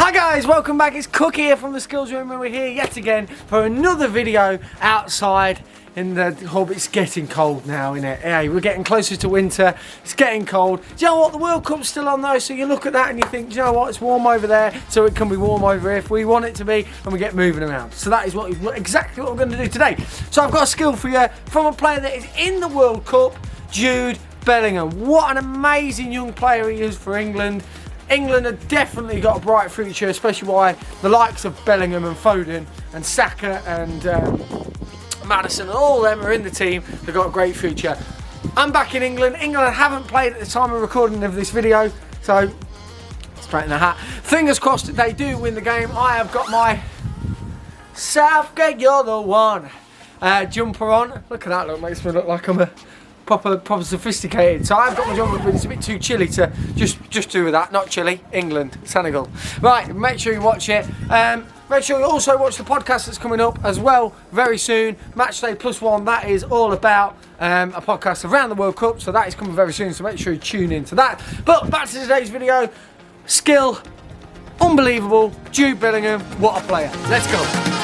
Hi guys, welcome back. It's Cook here from the Skills Room, and we're here yet again for another video outside in the hub. It's getting cold now, isn't it? Hey, we're getting closer to winter. It's getting cold. Do you know what? The World Cup's still on though, so you look at that and you think, do you know what? It's warm over there, so it can be warm over here if we want it to be, and we get moving around. So that is exactly what we're going to do today. So I've got a skill for you from a player that is in the World Cup, Jude Bellingham. What an amazing young player he is for England. England have definitely got a bright future, especially why the likes of Bellingham and Foden and Saka and Madison and all of them are in the team. They've got a great future. I'm back in England. England haven't played at the time of recording of this video, so straight in the hat. Fingers crossed that they do win the game. I have got my Southgate, you're the one jumper on. Look at that, look, makes me look like I'm a proper sophisticated. So I've got my jumper, but it's a bit too chilly to just do with that. Not chilly, England, Senegal. Right, make sure you watch it. Make sure you also watch the podcast that's coming up as well very soon. Matchday +1, that is all about a podcast around the World Cup, so that is coming very soon, so make sure you tune into that. But back to today's video. Skill, unbelievable. Jude Bellingham, what a player. Let's go.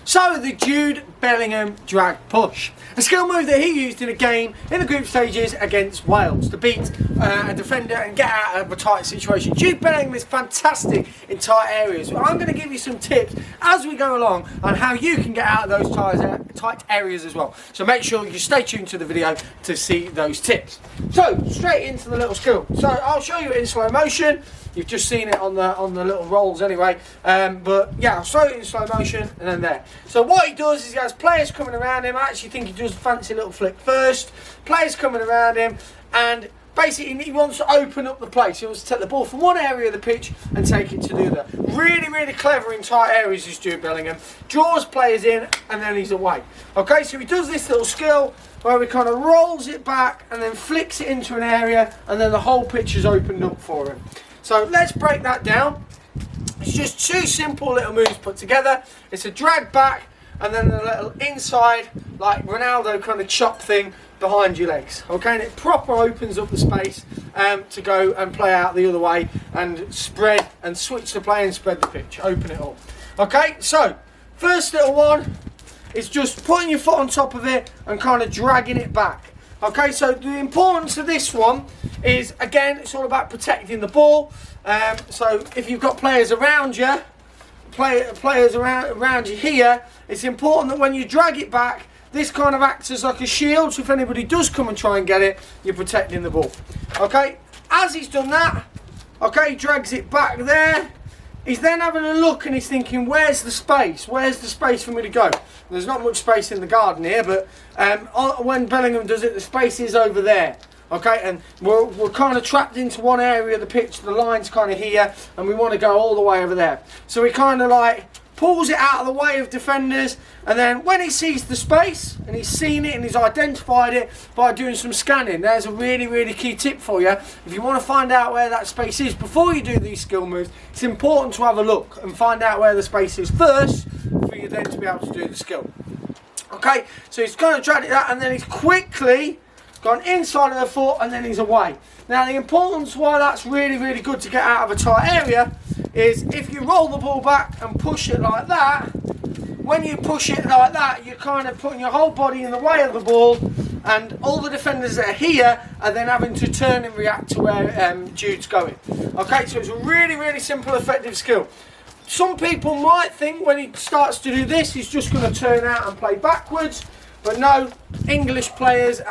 So the Jude Bellingham drag push, a skill move that he used in a game in the group stages against Wales to beat a defender and get out of a tight situation. Jude Bellingham is fantastic in tight areas. I'm going to give you some tips as we go along on how you can get out of those tight areas as well. So make sure you stay tuned to the video to see those tips. So straight into the little skill. So I'll show you it in slow motion. You've just seen it on the little rolls anyway, but yeah, I'll show it in slow motion and then there. So what he does is he has players coming around him. I actually think he does a fancy little flick first. Players coming around him, and basically he wants to open up the place. He wants to take the ball from one area of the pitch and take it to the other. Really clever in tight areas is Jude Bellingham. Draws players in and then he's away. Okay, so he does this little skill where he kind of rolls it back and then flicks it into an area, and then the whole pitch is opened up for him. So let's break that down. It's just two simple little moves put together. It's a drag back and then a little inside, like Ronaldo kind of chop thing behind your legs. Okay, and it proper opens up the space to go and play out the other way and spread and switch the play and spread the pitch. Open it up. Okay, so first little one is just putting your foot on top of it and kind of dragging it back. Okay, so the importance of this one is, again, it's all about protecting the ball. So if you've got players around you, players around you here, it's important that when you drag it back, this kind of acts as like a shield. So if anybody does come and try and get it, you're protecting the ball. Okay, as he's done that, okay, he drags it back there. He's then having a look and he's thinking, where's the space? Where's the space for me to go? There's not much space in the garden here, but when Bellingham does it, the space is over there. Okay, and we're kind of trapped into one area of the pitch. The line's kind of here, and we want to go all the way over there. So he kind of like pulls it out of the way of defenders, and then when he sees the space, and he's seen it and he's identified it by doing some scanning, there's a really key tip for you. If you want to find out where that space is before you do these skill moves, it's important to have a look and find out where the space is first for you then to be able to do the skill. Okay, so he's kind of dragged it out, and then he's quickly gone inside of the foot, and then he's away. Now the importance why that's really good to get out of a tight area is if you roll the ball back and push it like that, when you push it like that, you're kind of putting your whole body in the way of the ball, and all the defenders that are here are then having to turn and react to where Jude's going. Okay, so it's a really simple, effective skill. Some people might think when he starts to do this, he's just going to turn out and play backwards. But no, English players,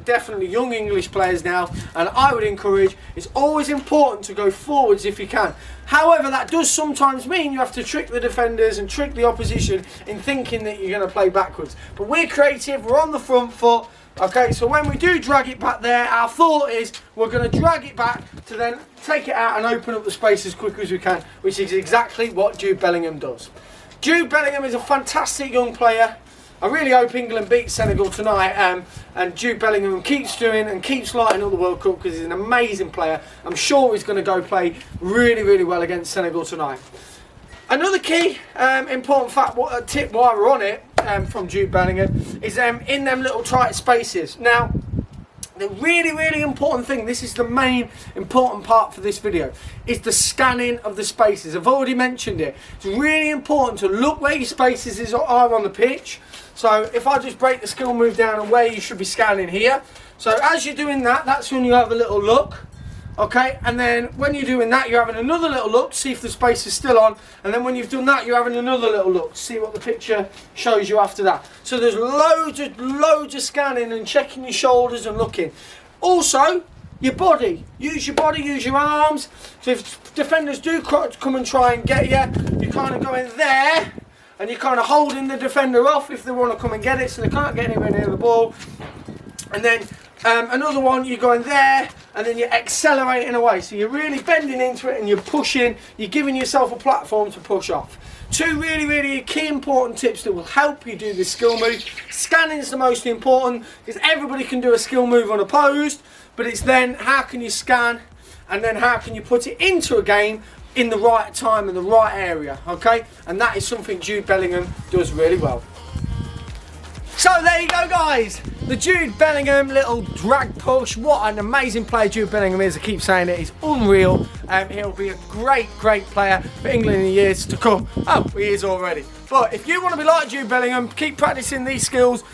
definitely young English players now, and I would encourage, it's always important to go forwards if you can. However, that does sometimes mean you have to trick the defenders and trick the opposition in thinking that you're going to play backwards. But we're creative, we're on the front foot. Okay, so when we do drag it back there, our thought is we're going to drag it back to then take it out and open up the space as quickly as we can, which is exactly what Jude Bellingham does. Jude Bellingham is a fantastic young player. I really hope England beat Senegal tonight, and Jude Bellingham keeps doing and keeps lighting up the World Cup because he's an amazing player. I'm sure he's going to go play really well against Senegal tonight. Another key important tip while we're on it from Jude Bellingham is in them little tight spaces. Now, the really important thing, this is the main important part for this video, is the scanning of the spaces. I've already mentioned it. It's really important to look where your spaces are on the pitch. So if I just break the skill move down and where you should be scanning here. So as you're doing that, that's when you have a little look. Okay, and then when you're doing that, you're having another little look to see if the space is still on, and then when you've done that, you're having another little look to see what the picture shows you after that. So there's loads of scanning and checking your shoulders and looking. Also, your body. Use your body, use your arms. So if defenders do come and try and get you, you kind of go in there, and you're kind of holding the defender off if they want to come and get it, so they can't get anywhere near the ball. And then another one, you're going there, and then you're accelerating away. So you're really bending into it and you're pushing, you're giving yourself a platform to push off. Two really key important tips that will help you do this skill move. Scanning is the most important because everybody can do a skill move unopposed, but it's then how can you scan and then how can you put it into a game in the right time and the right area, okay? And that is something Jude Bellingham does really well. So there you go, guys. The Jude Bellingham little drag push. What an amazing player Jude Bellingham is. I keep saying it. He's unreal. He'll be a great player for England in the years to come. Oh, he is already. But if you want to be like Jude Bellingham, keep practicing these skills.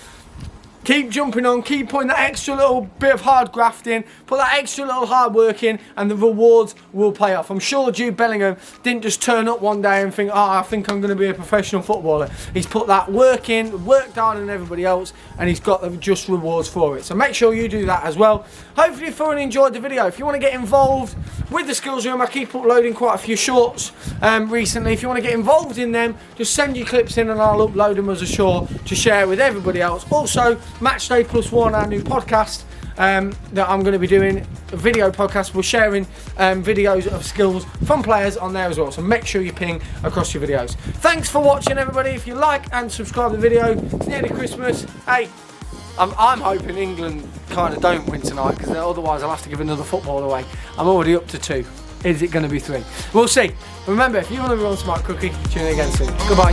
Keep jumping on, keep putting that extra little bit of hard graft in, put that extra little hard work in, and the rewards will pay off. I'm sure Jude Bellingham didn't just turn up one day and think, oh, I think I'm going to be a professional footballer. He's put that work in, worked harder than everybody else, and he's got the just rewards for it. So make sure you do that as well. Hopefully you thoroughly enjoyed the video. If you want to get involved with the skills room, I keep uploading quite a few shorts recently. If you want to get involved in them, just send your clips in and I'll upload them as a short to share with everybody else. Also, Matchday +1, our new podcast that I'm going to be doing, a video podcast. We're sharing videos of skills from players on there as well, so make sure you ping across your videos. Thanks for watching, everybody. If you like and subscribe to the video, it's nearly Christmas. Hey, I'm hoping England kind of don't win tonight, because otherwise I'll have to give another football away. I'm already up to 2. Is it going to be 3? We'll see. Remember, if you want to be on Smart Cookie, tune in again soon. Goodbye.